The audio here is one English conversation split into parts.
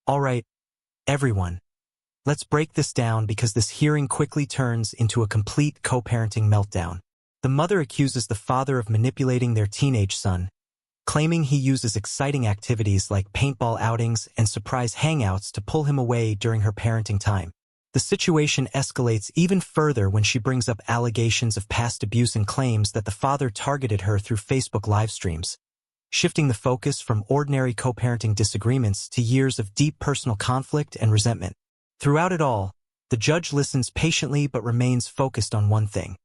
All right, everyone, let's break this down because this hearing quickly turns into a complete co-parenting meltdown. The mother accuses the father of manipulating their teenage son, claiming he uses exciting activities like paintball outings and surprise hangouts to pull him away during her parenting time. The situation escalates even further when she brings up allegations of past abuse and claims that the father targeted her through Facebook live streams, shifting the focus from ordinary co-parenting disagreements to years of deep personal conflict and resentment. Throughout it all, the judge listens patiently but remains focused on one thing: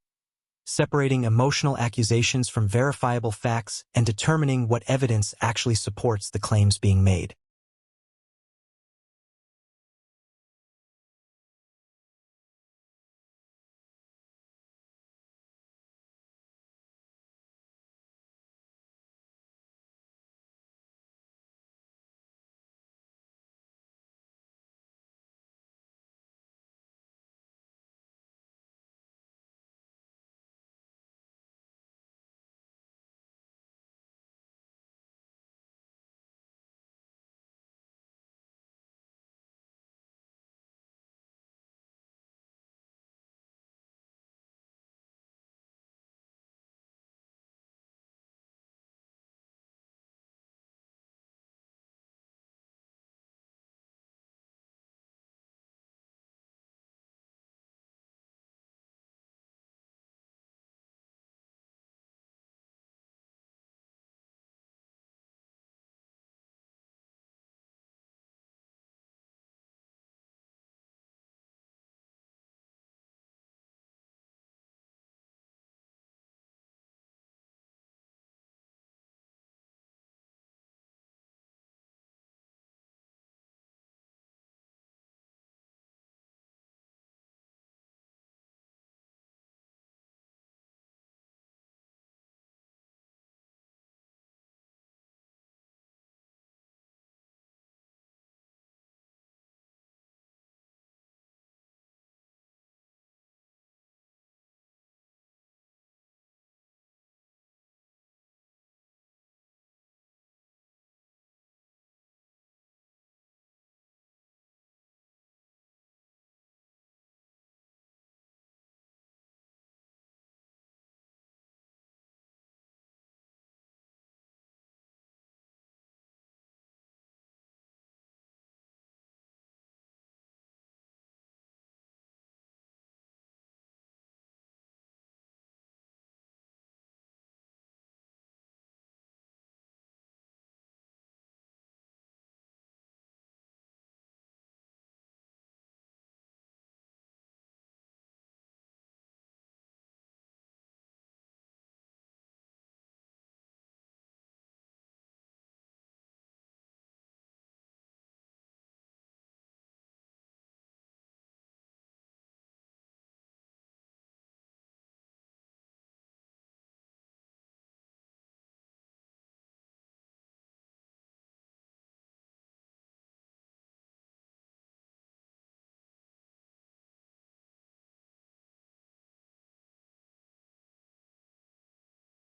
separating emotional accusations from verifiable facts and determining what evidence actually supports the claims being made.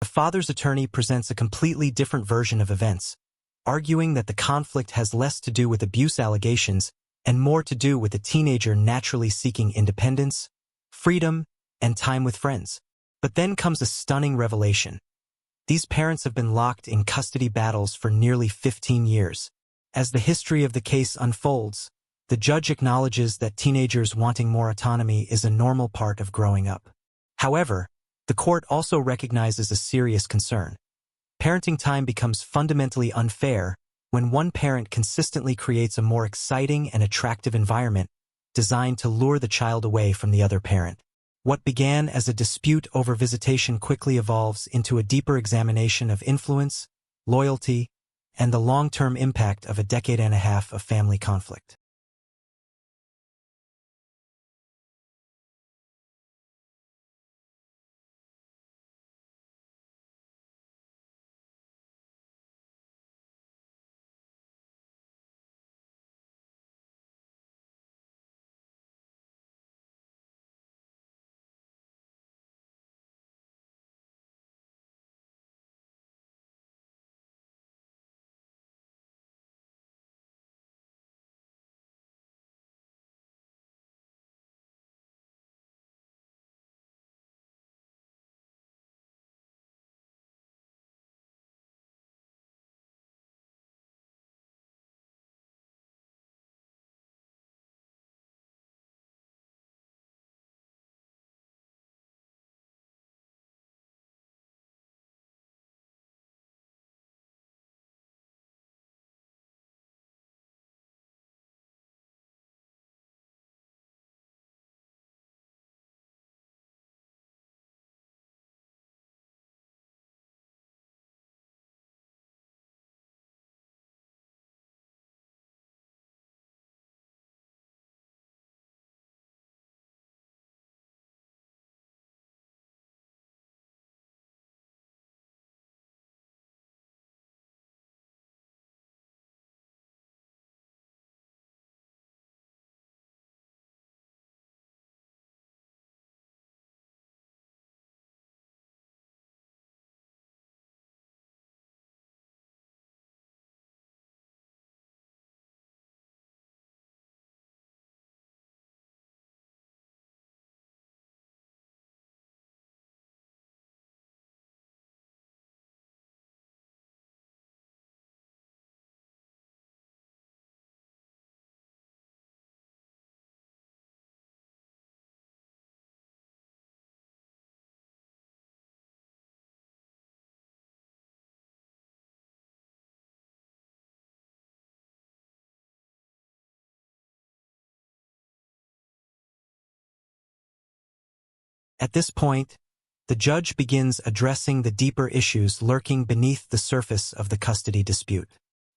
The father's attorney presents a completely different version of events, arguing that the conflict has less to do with abuse allegations and more to do with the teenager naturally seeking independence, freedom, and time with friends. But then comes a stunning revelation. These parents have been locked in custody battles for nearly 15 years. As the history of the case unfolds, the judge acknowledges that teenagers wanting more autonomy is a normal part of growing up. However, the court also recognizes a serious concern. Parenting time becomes fundamentally unfair when one parent consistently creates a more exciting and attractive environment designed to lure the child away from the other parent. What began as a dispute over visitation quickly evolves into a deeper examination of influence, loyalty, and the long-term impact of a decade and a half of family conflict. At this point, the judge begins addressing the deeper issues lurking beneath the surface of the custody dispute.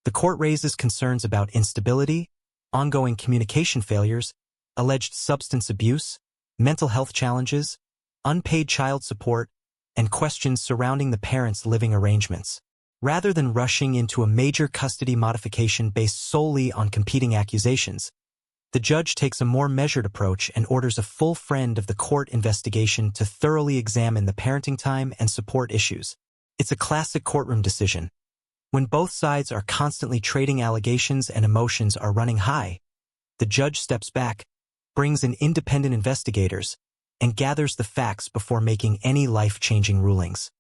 The court raises concerns about instability, ongoing communication failures, alleged substance abuse, mental health challenges, unpaid child support, and questions surrounding the parents' living arrangements. Rather than rushing into a major custody modification based solely on competing accusations, the judge takes a more measured approach and orders a full friend of the court investigation to thoroughly examine the parenting time and support issues. It's a classic courtroom decision. When both sides are constantly trading allegations and emotions are running high, the judge steps back, brings in independent investigators, and gathers the facts before making any life-changing rulings.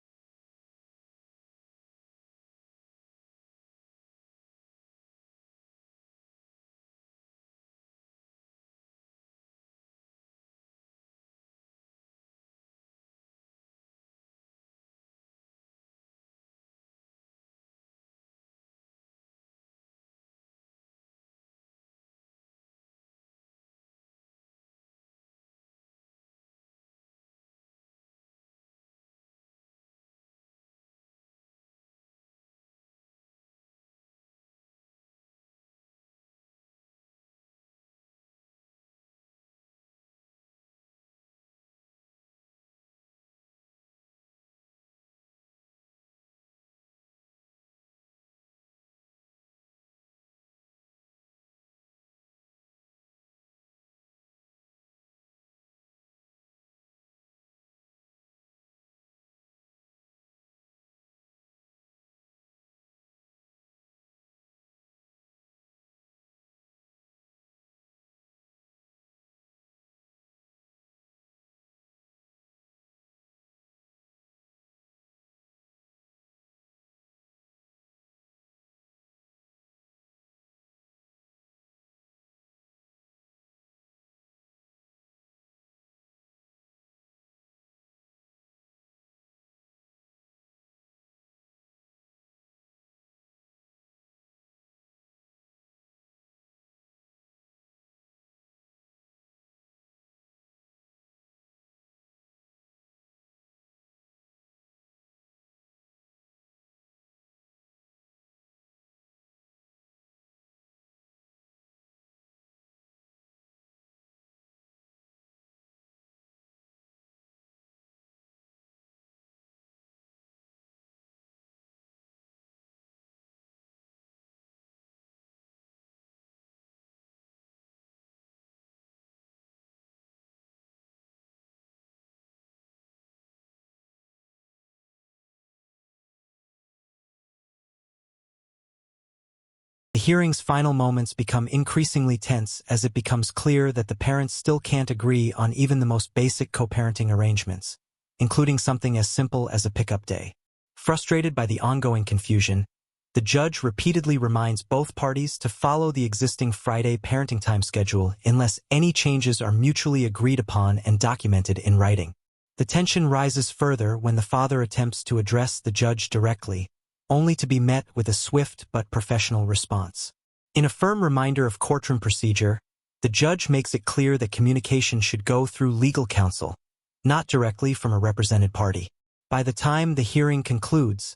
The hearing's final moments become increasingly tense as it becomes clear that the parents still can't agree on even the most basic co-parenting arrangements, including something as simple as a pickup day. Frustrated by the ongoing confusion, the judge repeatedly reminds both parties to follow the existing Friday parenting time schedule unless any changes are mutually agreed upon and documented in writing. The tension rises further when the father attempts to address the judge directly, only to be met with a swift but professional response. In a firm reminder of courtroom procedure, the judge makes it clear that communication should go through legal counsel, not directly from a represented party. By the time the hearing concludes,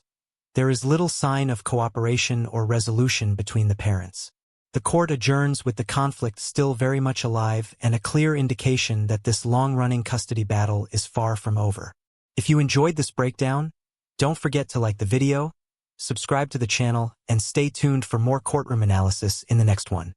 there is little sign of cooperation or resolution between the parents. The court adjourns with the conflict still very much alive and a clear indication that this long-running custody battle is far from over. If you enjoyed this breakdown, don't forget to like the video, subscribe to the channel, and stay tuned for more courtroom analysis in the next one.